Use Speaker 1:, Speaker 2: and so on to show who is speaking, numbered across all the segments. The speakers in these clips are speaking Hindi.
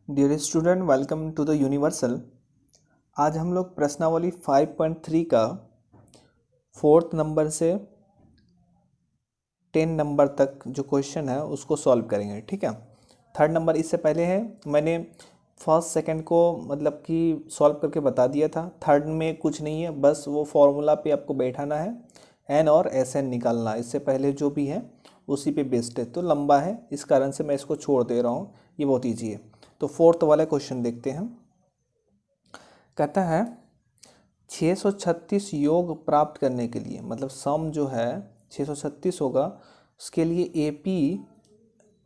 Speaker 1: Dear student, welcome to the universal. आज हम लोग प्रश्नावली 5.3 का 4th नंबर से 10 नंबर तक जो क्वेश्चन है उसको सॉल्व करेंगे। ठीक है, 3rd नंबर इससे पहले है, मैंने फर्स्ट सेकंड को मतलब कि सॉल्व करके बता दिया था। थर्ड में कुछ नहीं है, बस वो फॉर्मूला पे आपको बैठाना है, एन और एस एन निकालना। इससे पहले जो भी है उसी पे बेस्ड है, तो लंबा है, इस कारण से मैं इसको छोड़ दे रहा हूँ। ये बहुत ईजी है। तो 4th वाला क्वेश्चन देखते हैं। कहता है 636 योग प्राप्त करने के लिए, मतलब सम जो है 636 होगा, उसके लिए ए पी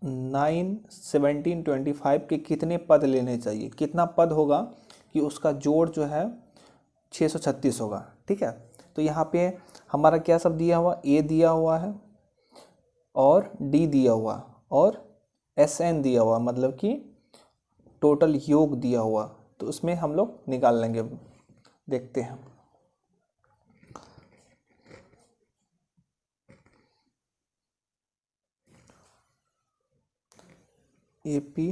Speaker 1: 9, 17, 25 के कितने पद लेने चाहिए। कितना पद होगा कि उसका जोड़ जो है 636 होगा। ठीक है, तो यहाँ पे हमारा क्या सब दिया हुआ, ए दिया हुआ है और डी दिया हुआ और एस एन दिया हुआ, मतलब कि टोटल योग दिया हुआ। तो उसमें हम लोग निकाल लेंगे। देखते हैं। ए पी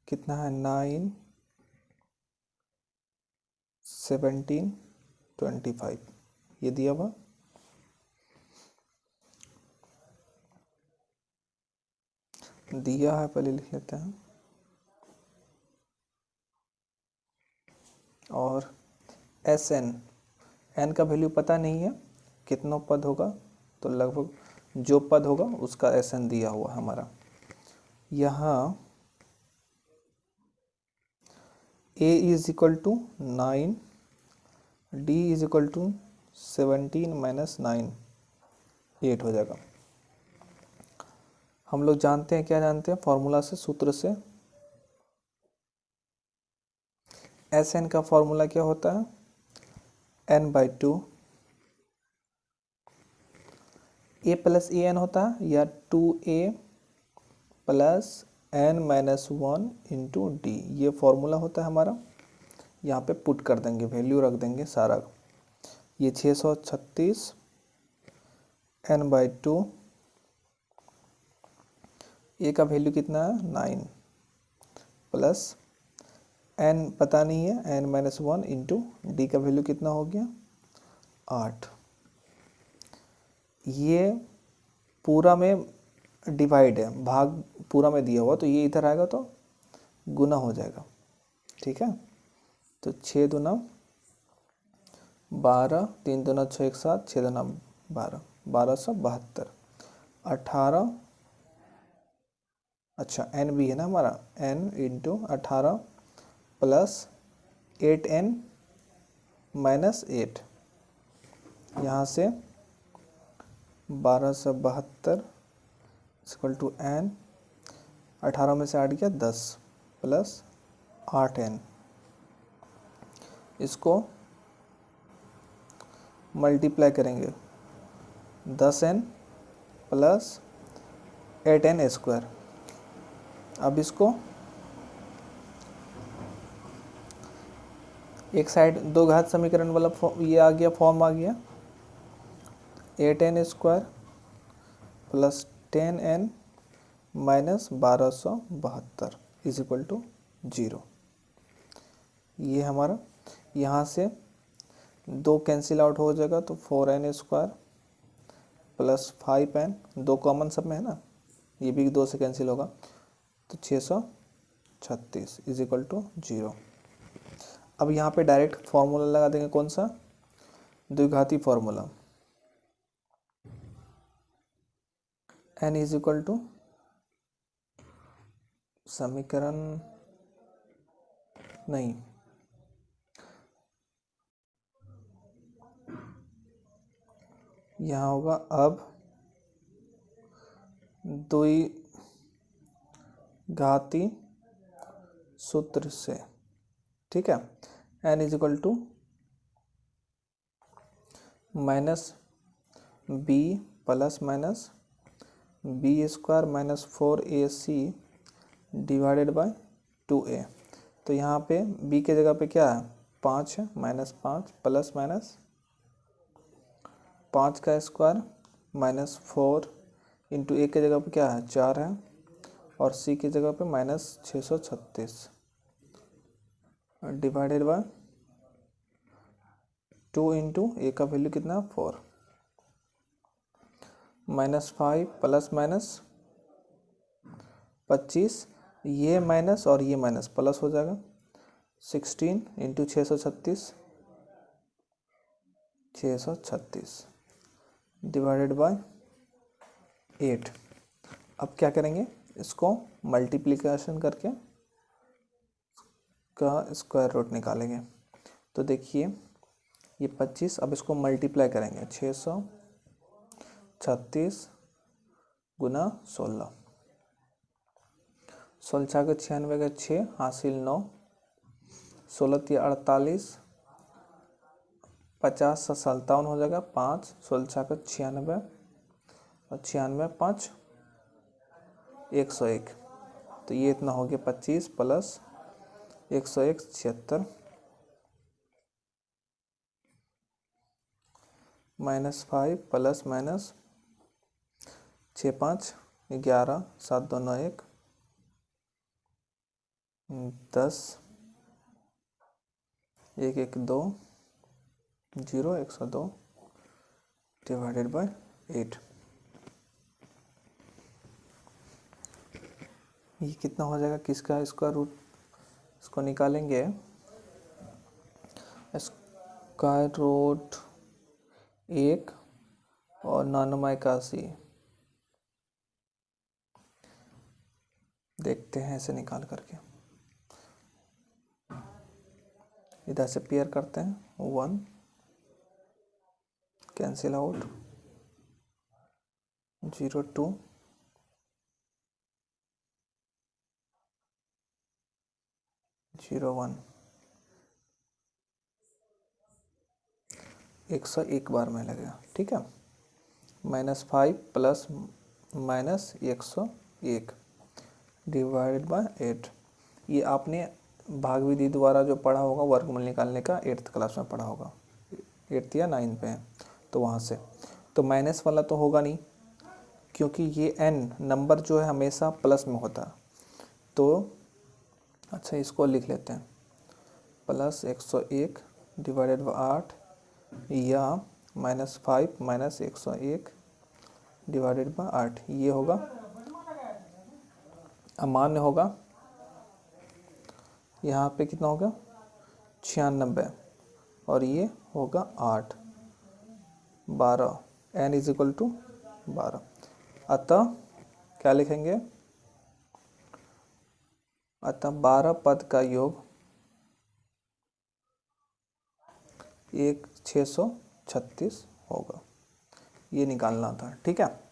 Speaker 1: कितना है, 9, 17, 25 ये दिया हुआ। दिया है, पहले लिख लेते हैं। और एस एन, एन का वैल्यू पता नहीं है कितना पद होगा, तो लगभग जो पद होगा उसका एस एन दिया हुआ हमारा। यहाँ A is equal to 9, D is equal to 17 minus 9, 8 हो जाएगा। हम लोग जानते हैं, क्या जानते हैं फॉर्मूला से, सूत्र से। एस एन का फॉर्मूला क्या होता है, n/2 A plus A N होता है, या 2a plus n-1 into d, ये फॉर्मूला होता है हमारा। यहाँ पे पुट कर देंगे, वैल्यू रख देंगे सारा। ये 636 n/2, ए का वैल्यू कितना है 9, प्लस n पता नहीं है, n-1 इंटू डी का वैल्यू कितना हो गया 8। ये पूरा में डिवाइड है, भाग पूरा में दिया हुआ, तो ये इधर आएगा तो गुना हो जाएगा। ठीक है, तो 6 दूना 12, 3 दूना 6, 1 7, 6 दूना 12, 1272, 18। अच्छा, n भी है ना हमारा, n into 18 plus 8n minus 8, यहाँ से 1272 इक्वल टू n, 18 में से 8 गया 10 प्लस 8n। इसको मल्टीप्लाई करेंगे, 10n प्लस 8n स्क्वायर। अब इसको एक साइड दो घात समीकरण वाला ये आ गया, फॉर्म आ गया, 8n square plus 10n minus 1272 is equal to 0। ये हमारा यहाँ से 2 कैंसिल आउट हो जाएगा, तो 4n square plus 5n, 2 common sub में है ना, ये भी 2 से कैंसिल होगा, तो 636 इज इक्वल टू 0। अब यहाँ पे डायरेक्ट फॉर्मूला लगा देंगे, कौन सा, द्विघाती formula. n is equal to समीकरण नहीं, यहाँ होगा अब द्विघाती सूत्र से। ठीक है, n is equal to minus b plus minus b square minus 4ac divided by 2a। तो यहाँ पे b के जगह पे क्या है, 5 है, माइनस 5 प्लस माइनस 5 का स्क्वायर माइनस 4 इंटू ए के जगह पे क्या है 4 है, और सी की जगह पे -636 डिवाइडेड बाय 2 इंटू ए का वैल्यू कितना 4 -5 प्लस माइनस 25 ये माइनस और ये माइनस प्लस हो जाएगा 16 इंटू 636 डिवाइडेड बाय 8। अब क्या करेंगे, इसको मल्टीप्लिकेशन करके का स्क्वायर रूट निकालेंगे। तो देखिए ये 25, अब इसको मल्टीप्लाई करेंगे 636 गुना 16, 16 का 96 का 6 हासिल 9, 16 48, 50 से 57 हो जाएगा 5, 16 का 96 और 96 5 101। तो ये इतना हो गया 25 plus 101 76 -5 plus minus 6 5 11 7 2 9 1 10 1 1 2 0 102 divided by 8। ये कितना हो जाएगा, किसका स्क्वायर रूट, इसको निकालेंगे स्क्वायर रूट 1 और 981। देखते हैं इसे निकाल करके, इधर से पेयर करते हैं 1 कैंसिल आउट 0 2 0 1 101 बार में लगेगा, ठीक है। -5 प्लस माइनस 101 डिवाइडेड बाय 8। ये आपने भाग विधि द्वारा जो पढ़ा होगा वर्गमूल निकालने का 8th क्लास में पढ़ा होगा, 8th या 9th पे है, तो वहाँ से तो माइनस वाला तो होगा नहीं, क्योंकि ये n नंबर जो है हमेशा प्लस में होता है। तो अच्छा इसको लिख लेते हैं प्लस 101 डिवाइडेड बाय 8 या -5 माइनस 101 डिवाइडेड बाय 8, ये होगा अमान्य होगा। यहाँ पे कितना होगा 96 और ये होगा 8 12 n इज इक्वल टू 12। अतः क्या लिखेंगे, अतः 12 पद का योग 636 होगा, ये निकालना था, ठीक है।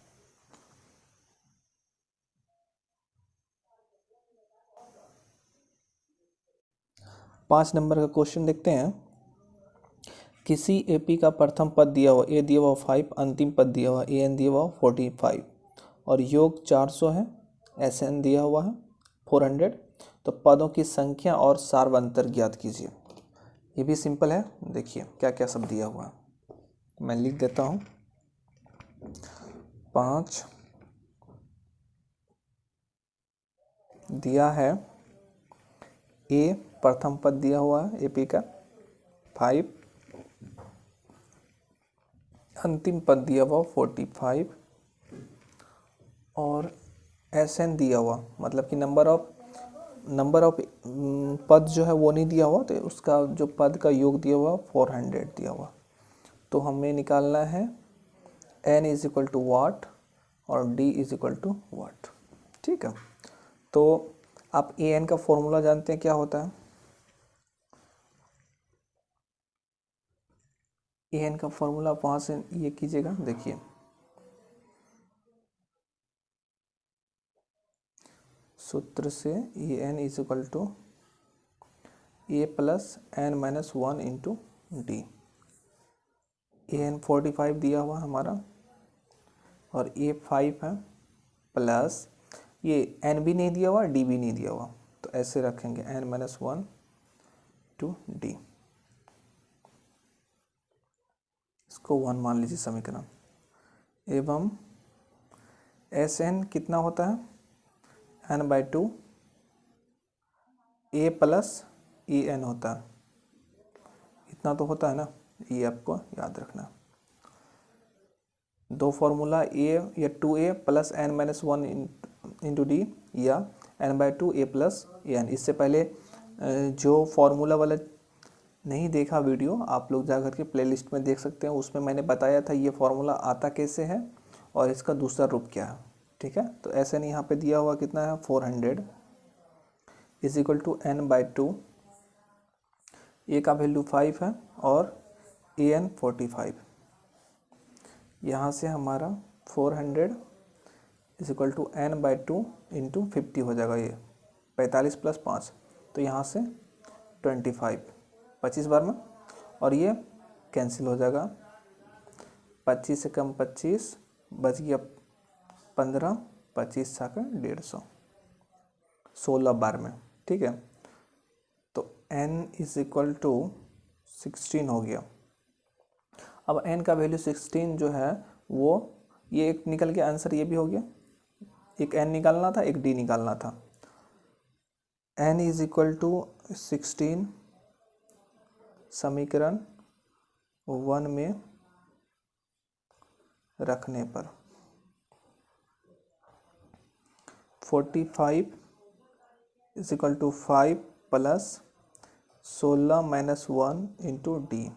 Speaker 1: पाँच नंबर का क्वेश्चन देखते हैं। किसी एपी का प्रथम पद दिया हुआ ए दिया हुआ 5, अंतिम पद दिया हुआ ए एन दिया हुआ 45 और योग 400 है, एस एन दिया हुआ है 400। तो पदों की संख्या और सार्वंतर ज्ञात कीजिए। ये भी सिंपल है, देखिए क्या क्या सब दिया हुआ है, मैं लिख देता हूँ। 5 दिया है, ए प्रथम पद दिया हुआ है एपी का 5, अंतिम पद दिया हुआ 45 और एस एन दिया हुआ, मतलब कि नंबर ऑफ पद जो है वो नहीं दिया हुआ, तो उसका जो पद का योग दिया हुआ 400 दिया हुआ। तो हमें निकालना है n इज इक्वल टू वाट और d इज इक्वल टू वाट, ठीक है। तो आप ए एन का फॉर्मूला जानते हैं क्या होता है, ए एन का फॉर्मूला आप वहाँ से ये कीजिएगा, देखिए सूत्र से A N is equal to A plus N minus 1 into D. A N 45 दिया हुआ हमारा और ए 5 है, प्लस ये एन भी नहीं दिया हुआ डी भी नहीं दिया हुआ, तो ऐसे रखेंगे एन माइनस 1 टू डी, इसको 1 मान लीजिए समीकरण। एवं एस एन कितना होता है, n/2 a plus E N होता है, इतना तो होता है ना, ये आपको याद रखना। दो फॉर्मूला ए या 2a plus n minus 1 into D या n/2 a प्लस एन। इससे पहले जो फॉर्मूला वाला नहीं देखा वीडियो, आप लोग जा कर के प्लेलिस्ट में देख सकते हैं, उसमें मैंने बताया था ये फॉर्मूला आता कैसे है और इसका दूसरा रूप क्या है। ठीक है, तो ऐसे नहीं, यहाँ पे दिया हुआ कितना है 400 इज इक्वल टू n/2, ए का वैल्यू 5 है और ए एन 45। यहाँ से हमारा 400 is equal to n/2 into 50 हो जाएगा, ये 45 प्लस 5, तो यहाँ से 25 बार में, और ये कैंसिल हो जाएगा। 25 से कम 25, बच गया 15, 25 छाकर 150, 16 बार में। ठीक है, तो n इज इक्वल टू 16 हो गया। अब n का वैल्यू 16 जो है वो, ये एक निकल गया आंसर, ये भी हो गया। एक n निकालना था, एक d निकालना था। n इज इक्वल टू 16 समीकरण 1 में रखने पर 45 is equal to 5 plus 16 minus 1 into d,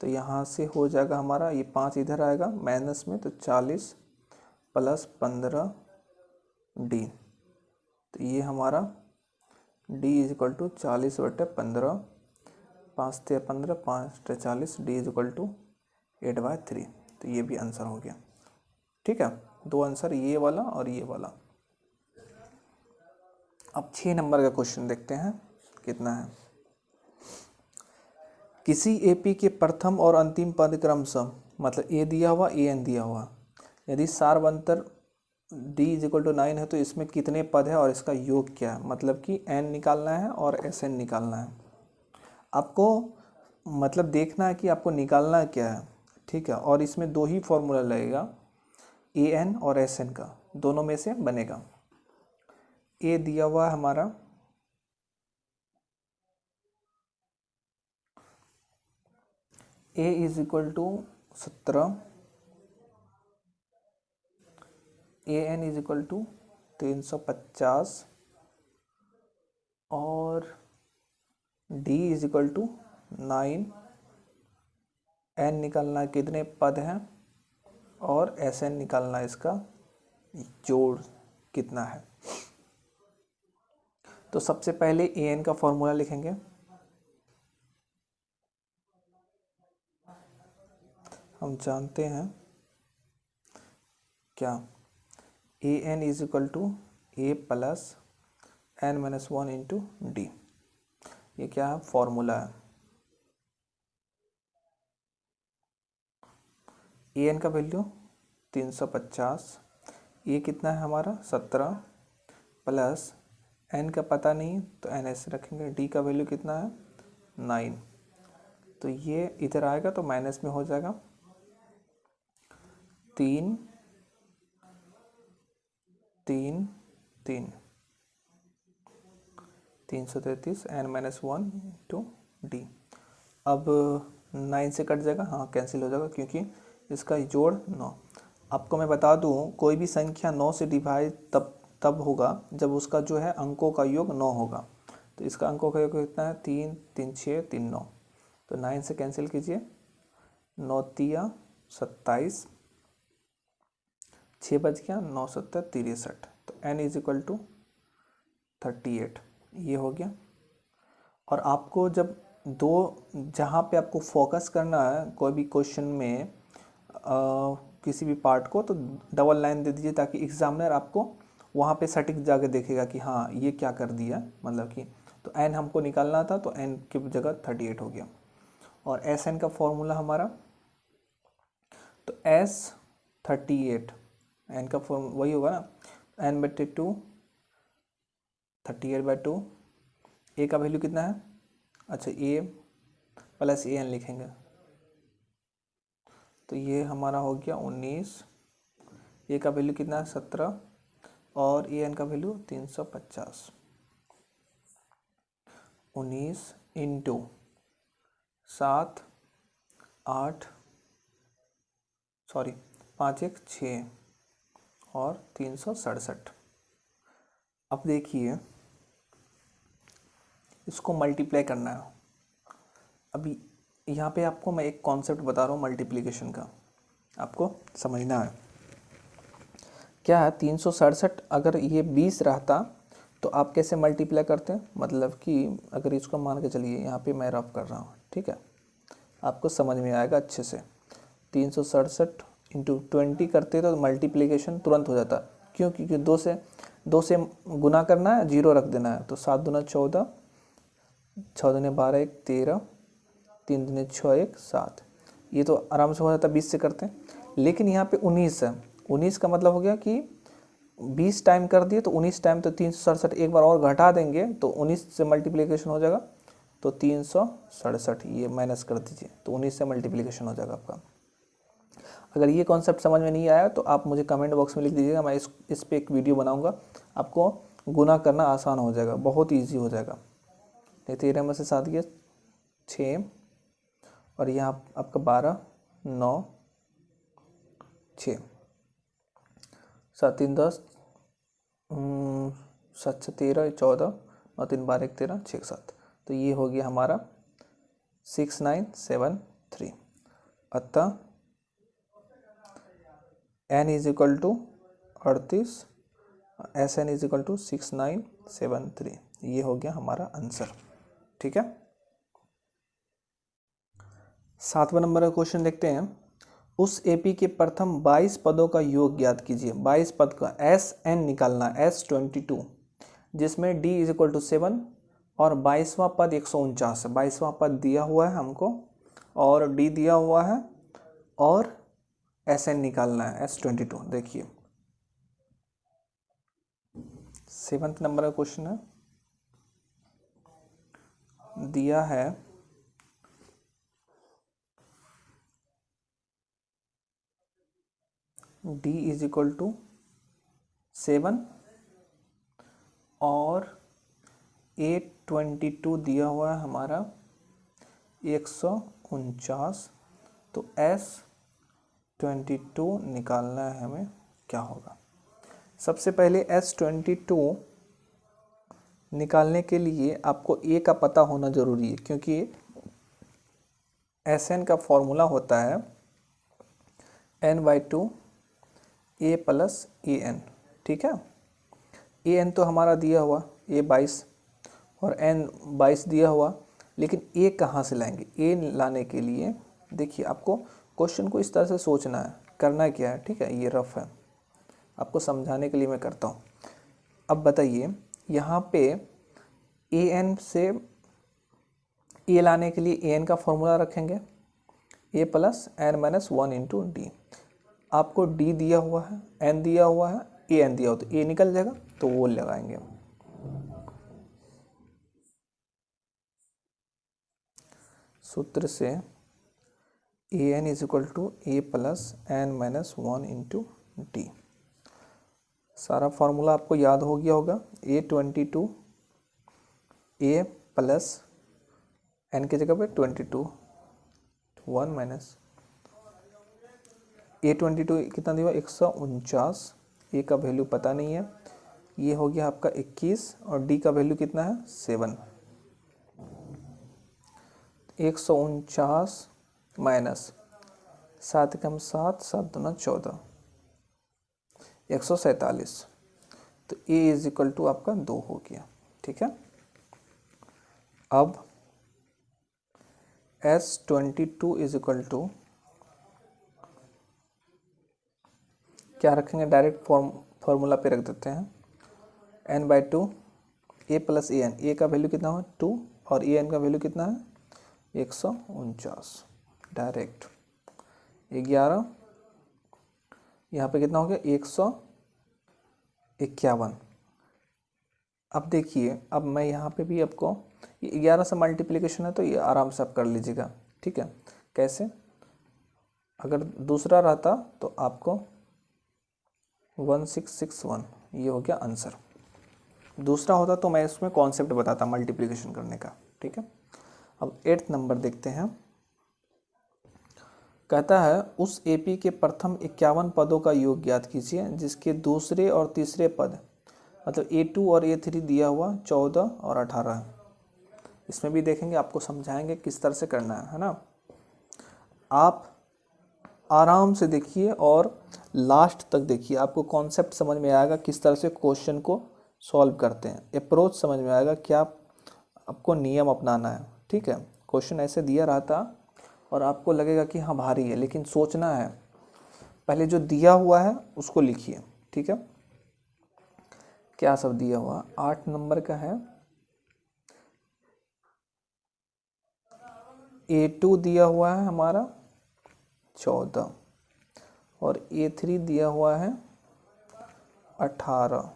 Speaker 1: तो यहाँ से हो जाएगा हमारा, ये 5 इधर आएगा माइनस में, तो 40 प्लस 15 डी, तो ये हमारा डी इज इक्वल टू 40/15, 5 से 15, 5 से 40, डी इज इक्वल टू 8/3, तो ये भी आंसर हो गया। ठीक है, दो आंसर, ये वाला और ये वाला। अब 6 नंबर का क्वेश्चन देखते हैं कितना है। किसी एपी के प्रथम और अंतिम पद क्रमशः, मतलब ए दिया हुआ, ए एन दिया हुआ, यदि सार्वंतर d इज इक्वल टू 9 है तो इसमें कितने पद है और इसका योग क्या है, मतलब कि n निकालना है और Sn निकालना है। आपको मतलब देखना है कि आपको निकालना क्या है। ठीक है, और इसमें दो ही फॉर्मूला लगेगा, an और Sn का, दोनों में से बनेगा। a दिया हुआ है हमारा a is equal to 17, an is equal to 350 और d is equal to 9। n निकालना कितने पद हैं और Sn निकालना इसका जोड़ कितना है। तो सबसे पहले an का फॉर्मूला लिखेंगे। हम जानते हैं क्या, an is equal to a plus n minus 1 into d, ये क्या है फॉर्मूला है। an का वैल्यू 350, ये कितना है हमारा 17 प्लस n का पता नहीं तो n ऐसे रखेंगे, d का वैल्यू कितना है 9, तो ये इधर आएगा तो माइनस में हो जाएगा 3 3 3 333 n माइनस 1 इंटू डी। अब 9 से कट जाएगा, हाँ कैंसिल हो जाएगा क्योंकि इसका जोड़ 9। आपको मैं बता दूं, कोई भी संख्या 9 से डिवाइड तब होगा जब उसका जो है अंकों का योग 9 होगा। तो इसका अंकों का योग कितना है 3 3 6 3 9, तो 9 से कैंसिल कीजिए, 9 तिया 27, 6 बच गया, 9 7 63, तो n इज इक्वल टू 38, ये हो गया। और आपको जब दो, जहाँ पे आपको फोकस करना है कोई भी क्वेश्चन में किसी भी पार्ट को, तो डबल लाइन दे दीजिए ताकि एग्जामिनर आपको वहाँ पे सटीक जाके देखेगा कि हाँ ये क्या कर दिया, मतलब कि तो n हमको निकालना था तो n की जगह 38 हो गया। और Sn का फॉर्मूला हमारा, तो S 38, n का फॉर्म वही होगा ना, n/2 38/2, a का वैल्यू कितना है, अच्छा a प्लस an लिखेंगे, तो ये हमारा हो गया 19, a का वैल्यू कितना है 17, और ए एन का वैल्यू 350। 19 इंटू 7 8 सॉरी 5 1 6 और 367। अब देखिए इसको मल्टीप्लाई करना है। अभी यहाँ पे आपको मैं एक कॉन्सेप्ट बता रहा हूँ मल्टीप्लिकेशन का, आपको समझना है। क्या है 367 अगर ये 20 रहता तो आप कैसे मल्टीप्लाई करते हैं, मतलब कि अगर इसको मान के चलिए, यहाँ पे मैं रफ कर रहा हूँ, ठीक है, आपको समझ में आएगा अच्छे से। 367 इंटू 20 करते तो मल्टीप्लिकेशन तुरंत हो जाता। क्यों? क्योंकि दो से गुना करना है, जीरो रख देना है। तो 7 दूना 14, 6 दूने 12 1 13, 3 दूने 6 1 7, ये तो आराम से हो जाता 20 से करते हैं। लेकिन यहाँ पे 19 है, 19 का मतलब हो गया कि 20 टाइम कर दिए तो 19 टाइम, तो 367 एक बार और घटा देंगे तो 19 से मल्टीप्लिकेशन हो जाएगा, तो 367 ये माइनस कर दीजिए तो 19 से मल्टीप्लिकेशन हो जाएगा आपका। अगर ये कॉन्सेप्ट समझ में नहीं आया तो आप मुझे कमेंट बॉक्स में लिख दीजिएगा, मैं इस पे एक वीडियो बनाऊंगा, आपको गुना करना आसान हो जाएगा, बहुत ईजी हो जाएगा। 13 में से 7 गया 6 और यहाँ आपका 12 9 6 7 3 10 7 6 13 14 9 3 12 1 13 6 7, तो ये हो गया हमारा 6973। अतः n is equal to 38, S N is equal to 6973, ये हो गया हमारा आंसर। ठीक है, 7वां नंबर का क्वेश्चन देखते हैं। उस एपी के प्रथम 22 पदों का योग ज्ञात कीजिए। 22 पद का एस एन निकालना, S22, जिसमें d इज इक्वल टू 7 और 22वां पद 149 है। 22वां पद दिया हुआ है हमको और d दिया हुआ है और एस एन निकालना है S22। देखिए 7th नंबर का क्वेश्चन है, दिया है d इज इक्वल टू 7 और A22 दिया हुआ है हमारा 149, तो S22 निकालना है हमें, क्या होगा। सबसे पहले S22 निकालने के लिए आपको A का पता होना ज़रूरी है, क्योंकि SN का फॉर्मूला होता है n/2 A प्लस AN। ठीक है, AN तो हमारा दिया हुआ A 22 और N 22 दिया हुआ, लेकिन A कहाँ से लाएंगे। A लाने के लिए देखिए आपको क्वेश्चन को इस तरह से सोचना है, करना क्या है। ठीक है, ये रफ है, आपको समझाने के लिए मैं करता हूँ। अब बताइए यहाँ पे AN से A लाने के लिए AN का फॉर्मूला रखेंगे A plus N minus 1 into D. आपको D दिया हुआ है, N दिया हुआ है, AN दिया हुआ, तो A निकल जाएगा, तो वो लगाएंगे। सूत्र से AN is equal to A plus N minus 1 into d. सारा फार्मूला आपको याद हो गया होगा। A22 A प्लस N की जगह पे 22 1 माइनस A22 कितना दिया, 149। A का वैल्यू पता नहीं है, ये हो गया आपका 21 और D का वैल्यू कितना है 7। 149 माइनस 7 कम 7 7 दूना 14 147, तो A इज इक्वल टू आपका 2 हो गया। ठीक है, अब S22 इज इक्वल टू क्या रखेंगे, डायरेक्ट फॉर्मूला पे रख देते हैं। n/2 A plus AN, A का वैल्यू कितना हो 2 और AN का वैल्यू कितना है 149, डायरेक्ट 11, यहाँ पे कितना हो गया 151। अब देखिए, अब मैं यहाँ पे भी आपको 11 से मल्टीप्लिकेशन है तो ये आराम से आप कर लीजिएगा। ठीक है, कैसे, अगर दूसरा रहता तो आपको 1661 ये हो गया आंसर। दूसरा होता तो मैं इसमें कॉन्सेप्ट बताता मल्टीप्लिकेशन करने का, ठीक है। अब 8th नंबर देखते हैं। कहता है उस एपी के प्रथम 51 पदों का योग ज्ञात कीजिए जिसके दूसरे और तीसरे पद मतलब A2 और A3 दिया हुआ 14 और 18 है। इसमें भी देखेंगे, आपको समझाएंगे किस तरह से करना है ना। आप आराम से देखिए और लास्ट तक देखिए, आपको कॉन्सेप्ट समझ में आएगा, किस तरह से क्वेश्चन को सॉल्व करते हैं, अप्रोच समझ में आएगा, क्या आपको नियम अपनाना है, ठीक है। क्वेश्चन ऐसे दिया रहता और आपको लगेगा कि हाँ भारी है, लेकिन सोचना है। पहले जो दिया हुआ है उसको लिखिए, ठीक है। क्या सब दिया हुआ, 8 नंबर का है। A2 दिया हुआ है हमारा 14 और A3 दिया हुआ है 18।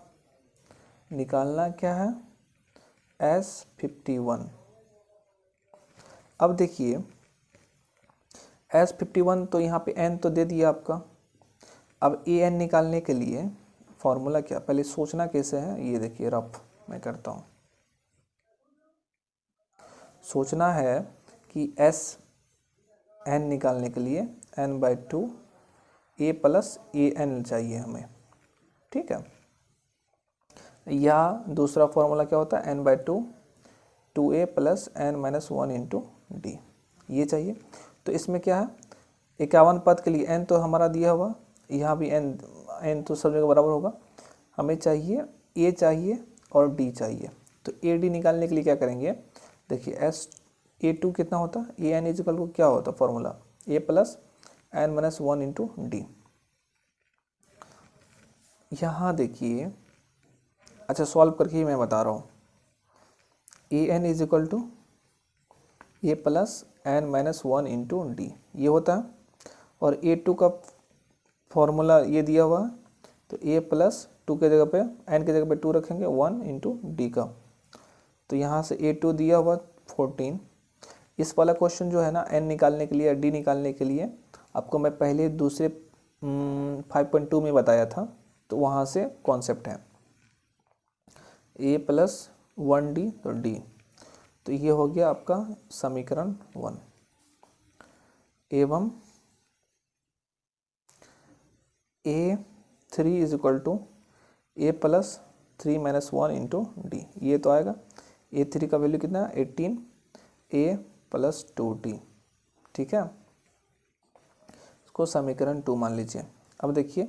Speaker 1: निकालना क्या है, S51। अब देखिए S51 तो यहाँ पे n तो दे दिया आपका। अब an निकालने के लिए फॉर्मूला क्या, पहले सोचना कैसे है ये देखिए, रफ मैं करता हूँ। सोचना है कि n निकालने के लिए n/2 a प्लस an चाहिए हमें, ठीक है। या दूसरा फॉर्मूला क्या होता है, n/2 2a plus n-1 into d, ये चाहिए। तो इसमें क्या है, 51 पद के लिए n तो हमारा दिया हुआ, यहाँ भी n तो सब जगह बराबर होगा। हमें चाहिए a चाहिए और d चाहिए। तो a d निकालने के लिए क्या करेंगे, देखिए A2 कितना होता है, an इजिकल को क्या होता है formula, a plus n-1 into D. यहाँ देखिए, अच्छा सॉल्व करके ही मैं बता रहा हूँ। an is equal to A plus n-1 into d, ये होता है। और A2 का फॉर्मूला ये दिया हुआ है, तो a प्लस 2 के जगह पे n के जगह पे 2 रखेंगे, 1 इंटू डी का। तो यहाँ से A2 दिया हुआ 14। इस वाला क्वेश्चन जो है ना, n निकालने के लिए या d निकालने के लिए आपको मैं पहले दूसरे 5.2 में बताया था, तो वहाँ से कॉन्सेप्ट है a प्लस 1d तो d। तो ये हो गया आपका समीकरण 1। एवं A3 is equal to a plus 3-1 into d, ये तो आएगा। A3 का वैल्यू कितना है 18 a प्लस 2d, ठीक है। इसको समीकरण 2 मान लीजिए। अब देखिए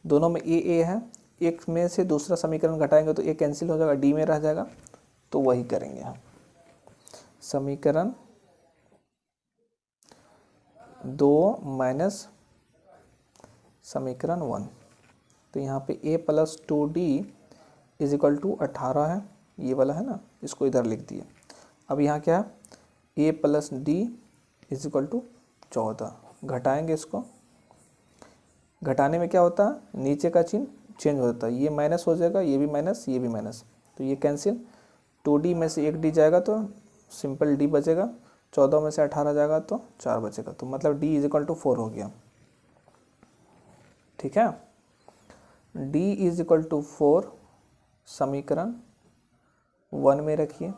Speaker 1: दोनों में a है, एक में से दूसरा समीकरण घटाएंगे तो a कैंसिल हो जाएगा, d में रह जाएगा, तो वही करेंगे हम। समीकरण 2 माइनस समीकरण 1। तो यहाँ पे a plus 2d is equal to 18 है, ये वाला है ना, इसको इधर लिख दिए। अब यहाँ क्या है, a plus d is equal to 14। घटाएंगे इसको, घटाने में क्या होता है, नीचे का चिन्ह चेंज हो जाता है, ये माइनस हो जाएगा, ये भी माइनस, ये भी माइनस, तो ये कैंसिल। 2d में से 1d जाएगा तो सिंपल d बचेगा, 14 में से 18 जाएगा तो 4 बचेगा, तो मतलब d इज इक्वल टू 4 हो गया, ठीक है। d इज इक्वल टू 4 समीकरण 1 में रखिए।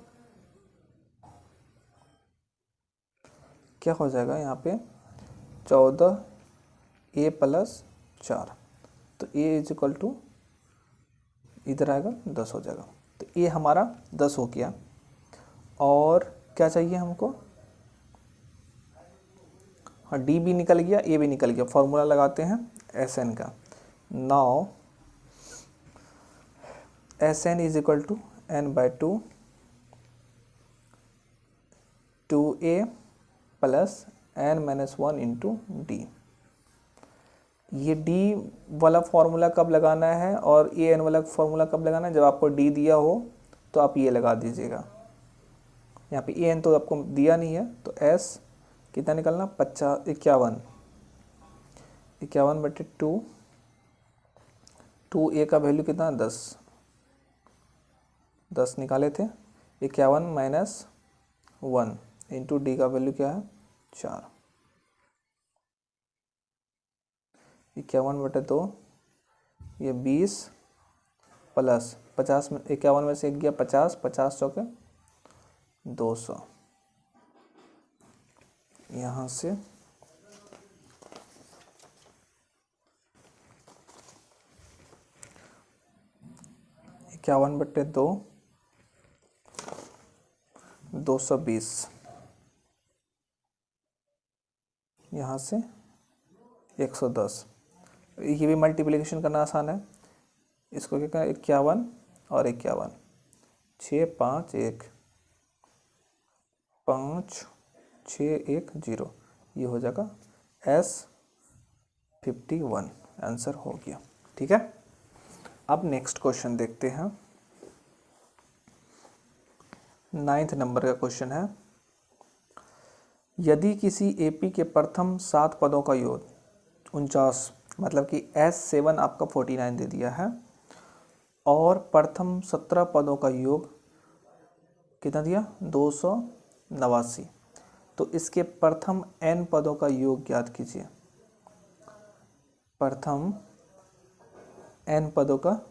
Speaker 1: क्या हो जाएगा यहाँ पे 14 a प्लस 4, तो a इज इक्वल टू इधर आएगा 10 हो जाएगा। तो a हमारा 10 हो गया। और क्या चाहिए हमको, हाँ d भी निकल गया, a भी निकल गया। फॉर्मूला लगाते हैं Sn का। Now Sn is equal to n/2 2a plus n-1 into d. ये d वाला फॉर्मूला कब लगाना है और an वाला फॉर्मूला कब लगाना है, जब आपको d दिया हो तो आप ये लगा दीजिएगा। यहाँ पे an तो आपको दिया नहीं है, तो s कितना निकलना 51/2, 2a का वैल्यू कितना 10 निकाले थे, 51 माइनस 1 इंटू डी का वैल्यू क्या है 4। 51/2 ये 20 प्लस 50 में 51 में से 1 गया 50, 50 चौके 200, यहाँ से 51/2 220, यहाँ से 110। ये भी मल्टीप्लिकेशन करना आसान है। इसको क्या करना, 51 और 51, 6 5 1 5 6 1 0, ये हो जाएगा S51, आंसर हो गया। ठीक है, अब नेक्स्ट क्वेश्चन देखते हैं। 9th नंबर का क्वेश्चन है, यदि किसी एपी के प्रथम 7 पदों का योग 49, मतलब कि S7 आपका 49 दे दिया है, और प्रथम 17 पदों का योग कितना दिया 289, तो इसके प्रथम n पदों का योग ज्ञात कीजिए। प्रथम n पदों का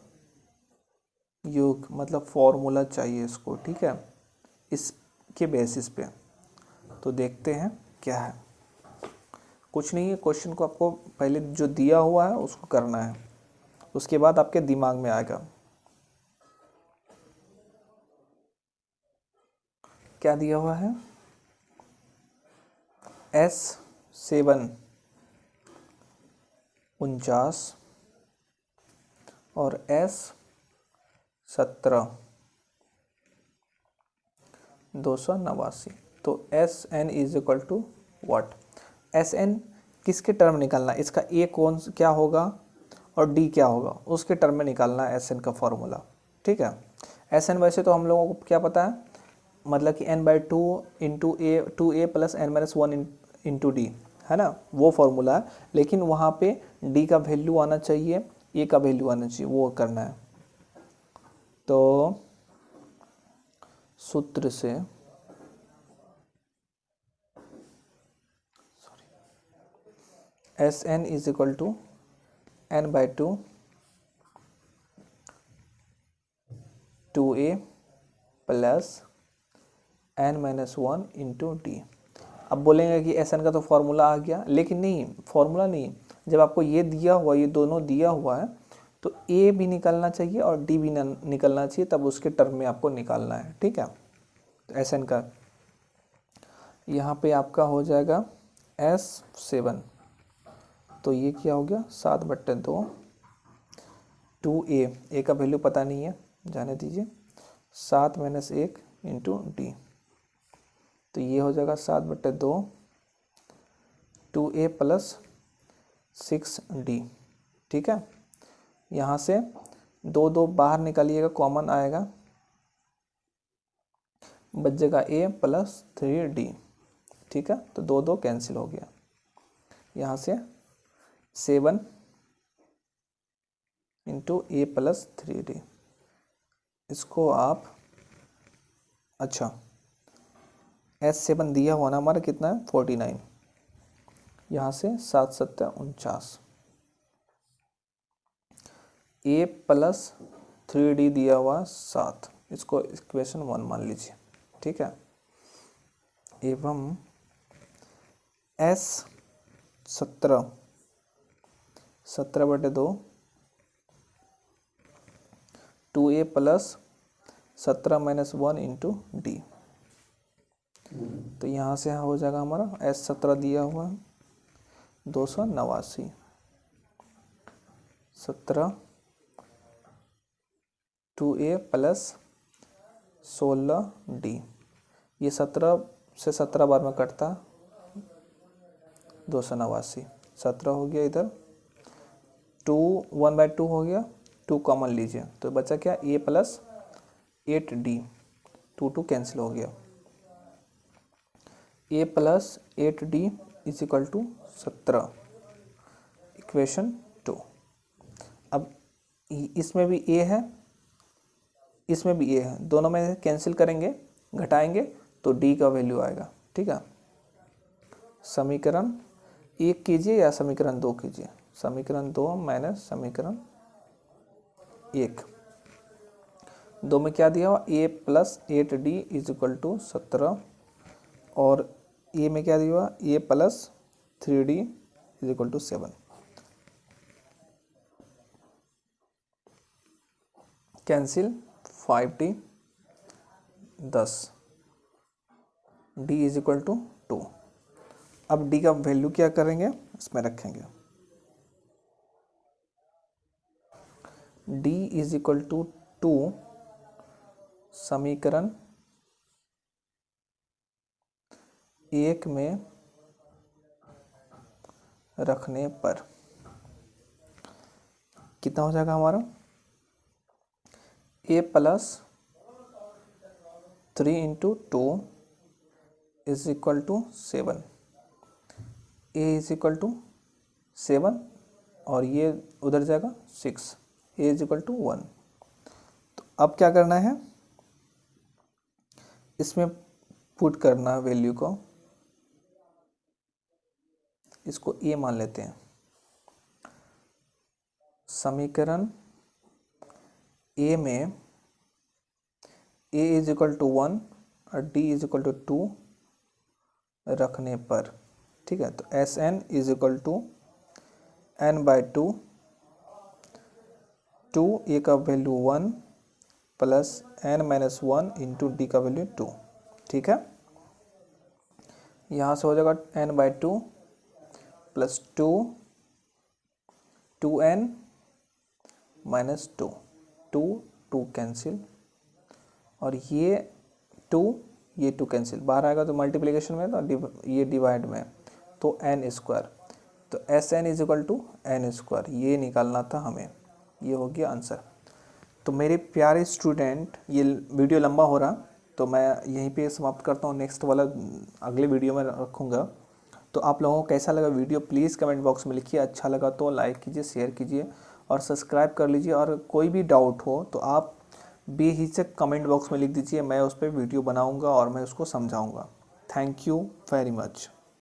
Speaker 1: योग मतलब फॉर्मूला चाहिए इसको, ठीक है, इसके बेसिस पे। तो देखते हैं क्या है। कुछ नहीं है, क्वेश्चन को आपको पहले जो दिया हुआ है उसको करना है, उसके बाद आपके दिमाग में आएगा। क्या दिया हुआ है, S7 49 और S17 289, तो SN is equal to what. SN किसके टर्म निकालना है, इसका A कौन क्या होगा और D क्या होगा, उसके टर्म में निकालना है SN का फॉर्मूला। ठीक है, SN वैसे तो हम लोगों को क्या पता है, मतलब कि n/2 इंटू ए 2a plus n-1 into D, है ना, वो फॉर्मूला है। लेकिन वहाँ पे D का वैल्यू आना चाहिए, A का वैल्यू आना चाहिए, वो करना है। तो सूत्र से SN is equal to n/2 2a plus n-1 into d. अब बोलेंगे कि SN का तो फॉर्मूला आ गया, लेकिन नहीं, फॉर्मूला नहीं। जब आपको ये दिया हुआ, ये दोनों दिया हुआ है, तो A भी निकलना चाहिए और D भी निकलना चाहिए, तब उसके टर्म में आपको निकालना है। ठीक है, तो SN का यहाँ पे आपका हो जाएगा S7, तो ये क्या हो गया 7/2 2a का वैल्यू पता नहीं है, जाने दीजिए, 7 - 1 इंटू डी, तो ये हो जाएगा 7/2 2a प्लस 6d। ठीक है, यहाँ से 2 बाहर निकालिएगा, कॉमन आएगा, बच जाएगा a प्लस 3d। ठीक है, तो 2 कैंसिल हो गया, यहाँ से 7 इंटू a प्लस 3d। इसको आप, अच्छा S7 दिया हुआ ना हमारा कितना है 49, यहाँ से 7 × 7 = 49, a प्लस 3d दिया हुआ 7, इसको इक्वेशन 1 मान लीजिए। ठीक है, एवं S17 17/2 2a plus 17 - 1 into d, तो यहाँ से हो जाएगा हमारा S17 दिया हुआ है 289, 17 2a प्लस 16d, ये 17 से 17 बार में कटता 289, 17 हो गया, इधर 2 1/2 हो गया, 2 कॉमन लीजिए, तो बचा क्या a प्लस 8d, 2 कैंसिल हो गया, a plus 8d is equal to 17, equation 2। अब इसमें भी a है, इसमें भी a है, दोनों में कैंसिल करेंगे, घटाएंगे, तो d का वैल्यू आएगा। ठीक है, समीकरण 1 कीजिए या समीकरण 2 कीजिए, समीकरण 2 माइनस समीकरण 1, दो में क्या दिया हुआ, a plus 8d is equal to 17, और a में क्या दिया हुआ, a plus 3d is equal to 7। Cancel, 5d 10, d is equal to 2। अब d का वैल्यू क्या करेंगे, इसमें रखेंगे, d इज इक्वल टू 2 समीकरण 1 में रखने पर कितना हो जाएगा हमारा, a plus 3 into 2 is equal to 7, a is equal to 7 और ये उधर जाएगा 6, a इज इक्वल टू 1। तो अब क्या करना है, इसमें पुट करना वैल्यू को, इसको a मान लेते हैं। समीकरण a में a इज इक्वल टू 1 और d इज इक्वल टू 2 रखने पर, ठीक है, तो S N is equal to n by 2, a का value 1 plus n minus 1 into d का वैल्यू 2, ठीक है। यहाँ से हो जाएगा n by 2 plus 2n minus 2, 2 cancel, और ये 2 कैंसिल, बाहर आएगा तो मल्टीप्लिकेशन में, तो ये डिवाइड में, तो n स्क्वायर, तो S N is equal to N square, ये निकालना था हमें, ये हो गया आंसर। तो मेरे प्यारे स्टूडेंट, ये वीडियो लंबा हो रहा तो मैं यहीं पे समाप्त करता हूँ, नेक्स्ट वाला अगले वीडियो में रखूँगा। तो आप लोगों को कैसा लगा वीडियो प्लीज़ कमेंट बॉक्स में लिखिए, अच्छा लगा तो लाइक कीजिए, शेयर कीजिए और सब्सक्राइब कर लीजिए, और कोई भी डाउट हो तो आप बेहिचक कमेंट बॉक्स में लिख दीजिए, मैं उस पर वीडियो बनाऊँगा और मैं उसको समझाऊँगा। Thank you very much.